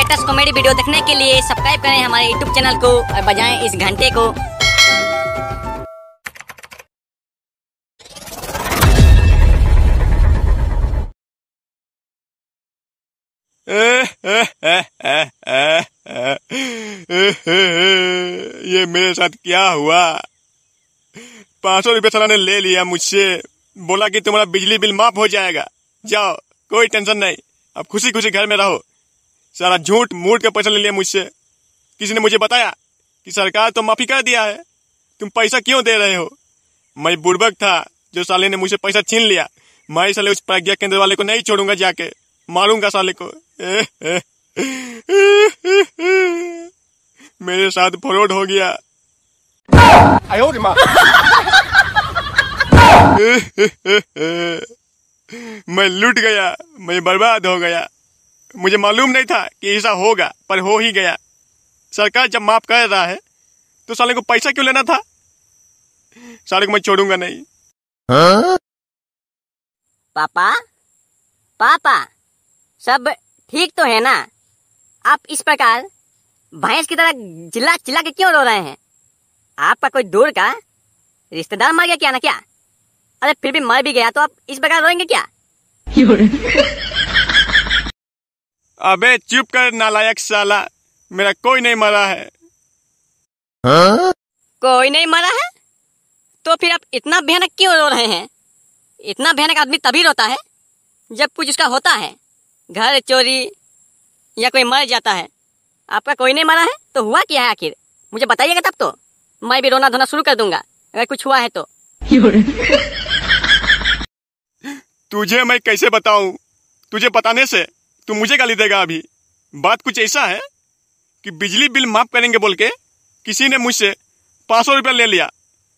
Latest comedy video देखने के लिए सब्सक्राइब करें हमारे यूट्यूब चैनल को और बजाएं इस घंटे को। ये मेरे साथ क्या हुआ? 500 रुपये साला ने ले लिया मुझसे, बोला कि तुम्हारा बिजली बिल माफ हो जाएगा, जाओ कोई टेंशन नहीं, अब खुशी खुशी घर में रहो। सारा झूठ मूठ का पैसा ले लिया मुझसे। किसी ने मुझे बताया कि सरकार तो माफी कर दिया है, तुम पैसा क्यों दे रहे हो? मैं बुड़बक था जो साले ने मुझसे पैसा छीन लिया। मैं साले उस प्रज्ञा केंद्र वाले को नहीं छोड़ूंगा, जाके मारूंगा साले को। मेरे साथ फ्रॉड हो गया। मैं लूट गया, मैं बर्बाद हो गया। मुझे मालूम नहीं था कि ऐसा होगा, पर हो ही गया। सरकार जब माफ कर रहा है तो साले को पैसा क्यों लेना था? साले को मैं छोड़ूंगा नहीं। पापा पापा सब ठीक तो है ना? आप इस प्रकार भैंस की तरह चिल्ला चिल्ला के क्यों रो रहे हैं? आपका कोई दूर का रिश्तेदार मर गया क्या ना क्या? अरे फिर भी मर भी गया तो आप इस प्रकार रोएंगे क्या? अबे चुप कर नालायक साला, मेरा कोई नहीं मरा है। कोई नहीं मरा है तो फिर आप इतना भयानक क्यों रो रहे हैं? इतना भयानक आदमी तभी रोता है जब कुछ उसका होता है, घर चोरी या कोई मर जाता है। आपका कोई नहीं मरा है तो हुआ क्या है आखिर? मुझे बताइएगा, तब तो मैं भी रोना धोना शुरू कर दूंगा अगर कुछ हुआ है तो। तुझे मैं कैसे बताऊं? तुझे बताने से तू मुझे गाली देगा। अभी बात कुछ ऐसा है कि बिजली बिल माफ करेंगे बोल के किसी ने मुझसे 500 रुपया ले लिया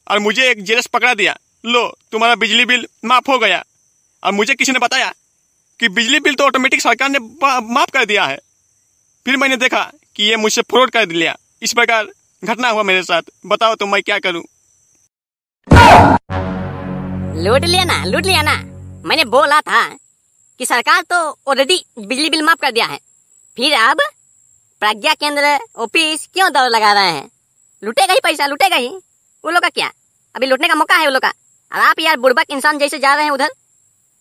और मुझे एक जेरस पकड़ा दिया, लो तुम्हारा बिजली बिल माफ हो गया। और मुझे किसी ने बताया कि बिजली बिल तो ऑटोमेटिक सरकार ने माफ कर दिया है। फिर मैंने देखा कि ये मुझसे फ्रॉड कर दिया। इस प्रकार घटना हुआ मेरे साथ। बताओ तो मैं क्या करूं? लूट लिया ना, लूट लिया ना। मैंने बोला था कि सरकार तो ऑलरेडी बिजली बिल माफ कर दिया है, फिर अब प्रज्ञा केंद्र ऑफिस क्यों दौड़ लगा रहे हैं? लूटेगा ही पैसा, लूटेगा ही। वो लोग का क्या, अभी लूटने का मौका है वो लोग का। और आप यार बुड़बक इंसान जैसे जा रहे हैं उधर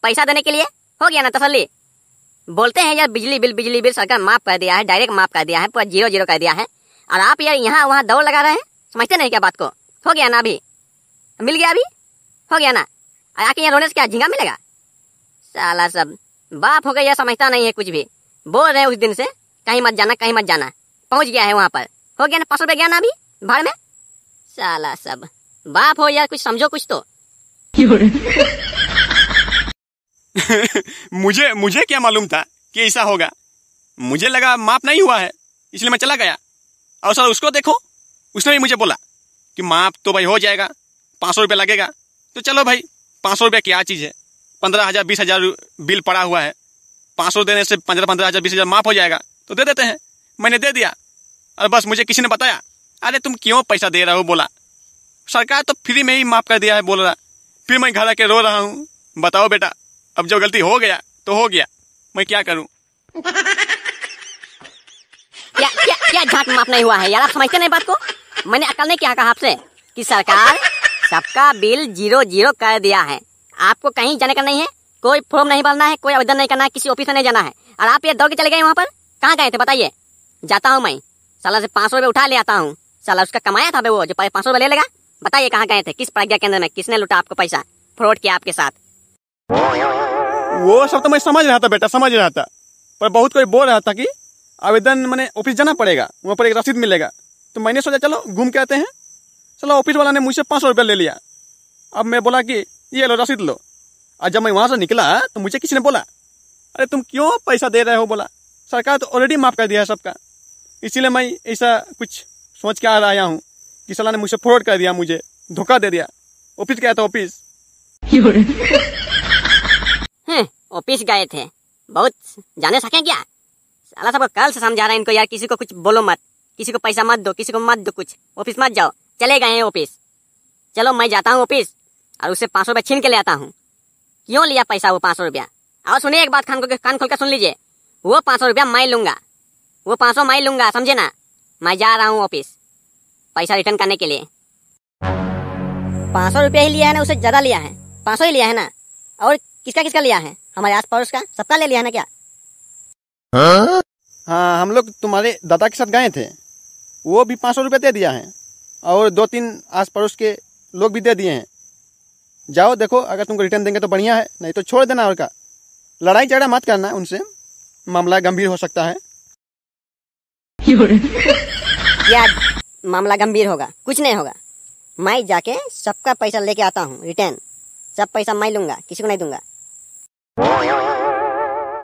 पैसा देने के लिए। हो गया ना तसल्ली? बोलते हैं यार बिजली बिल सरकार माफ कर दिया है, डायरेक्ट माफ कर दिया है, पूरा 0 कर दिया है। और आप यार यहाँ वहाँ दौड़ लगा रहे हैं। समझते नहीं क्या बात को? हो गया ना, अभी मिल गया, अभी हो गया ना। आके यहाँ रोने से क्या झींगा मिलेगा? साला सब बाप हो गया, समझता नहीं है कुछ भी। बोल रहे हैं उस दिन से कहीं मत जाना, कहीं मत जाना। पहुंच गया है वहां पर। हो गया ना, 500 रुपया गया ना अभी भाड़ में। साला सब बाप हो यार, कुछ समझो कुछ तो। मुझे क्या मालूम था कि ऐसा होगा? मुझे लगा माफ नहीं हुआ है, इसलिए मैं चला गया। और सर उसको देखो, उसने भी मुझे बोला कि माफ तो भाई हो जाएगा, 500 रुपया लगेगा। तो चलो भाई, 500 रुपया क्या चीज़ है? 15,000 20,000 बिल पड़ा हुआ है, 500 देने से 15,000 20,000 माफ हो जाएगा, तो दे देते हैं। मैंने दे दिया। और बस मुझे किसी ने बताया, अरे तुम क्यों पैसा दे रहे हो? बोला सरकार तो फ्री में ही माफ कर दिया है, बोल रहा। फिर मैं घर आके रो रहा हूँ। बताओ बेटा, अब जो गलती हो गया तो हो गया, मैं क्या करूँ? क्या क्या क्या झाट माफ नहीं हुआ है यार? आप समझते नहीं बात को? मैंने अकल ने क्या कहा आपसे कि सरकार सबका बिल 0 कर दिया है। आपको कहीं जाने का नहीं है, कोई फॉर्म नहीं भरना है, कोई आवेदन नहीं करना है, किसी ऑफिस में नहीं जाना है। और आप ये दौड़ के चले गए वहाँ पर। कहाँ गए थे बताइए? जाता हूँ मैं, साला से 500 रुपये उठा ले आता हूँ। साला उसका कमाया था वो जो 500 रुपये ले लेगा। बताइए कहाँ गए थे? किस प्रज्ञा केंद्र में किसने लूटा आपको पैसा, फ्रॉड किया आपके साथ? वो सब तो मैं समझ रहा था बेटा, समझ रहा था। पर बहुत कोई बोल रहा था कि आवेदन मैंने ऑफिस जाना पड़ेगा, वहाँ पर एक रसीद मिलेगा। तो मैंने सोचा चलो घूम के आते हैं। चलो, ऑफिस वाला ने मुझसे 500 रुपये ले लिया। अब मैं बोला कि ये लो रसीद लो। और जब मैं वहाँ से निकला तो मुझे किसी ने बोला, अरे तुम क्यों पैसा दे रहे हो? बोला सरकार तो ऑलरेडी माफ कर दिया है सबका। इसीलिए मैं ऐसा कुछ सोच के आया हूँ कि साला ने मुझसे फ्रॉड कर दिया, मुझे धोखा दे दिया। ऑफिस गया था, ऑफिस। ऑफिस गए थे, बहुत जाने सके क्या? साला सबको कल से समझा रहा है इनको यार, किसी को कुछ बोलो मत, किसी को पैसा मत दो, किसी को मत दो कुछ, ऑफिस मत जाओ। चले गए हैं ऑफिस। चलो मैं जाता हूँ ऑफिस और उससे 500 रुपया छीन के ले आता हूँ। क्यों लिया पैसा वो 500 रुपया? और सुनिए एक बात, कान खोल कर सुन लीजिए। वो 500 रुपया मैं लूंगा, वो 500 मैं लूंगा, समझे ना। मैं जा रहा हूँ ऑफिस पैसा रिटर्न करने के लिए। 500 रुपया ही लिया है ना, उससे ज्यादा लिया है। 500 ही लिया है ना। और किसका किसका लिया है? हमारे आस पड़ोस का सबका ले लिया है ना क्या? हाँ, हम लोग तुम्हारे दादा के साथ गए थे, वो भी 500 रुपये दे दिया है, और 2-3 आस पड़ोस के लोग भी दे दिए हैं। जाओ देखो, अगर तुमको रिटर्न देंगे तो बढ़िया है, नहीं तो छोड़ देना। और का लड़ाई झगड़ा मत करना उनसे, मामला गंभीर हो सकता है। क्या मामला गंभीर होगा? कुछ नहीं होगा। मैं जाके सबका पैसा लेके आता हूँ रिटर्न। सब पैसा मैं लूंगा, किसी को नहीं दूंगा।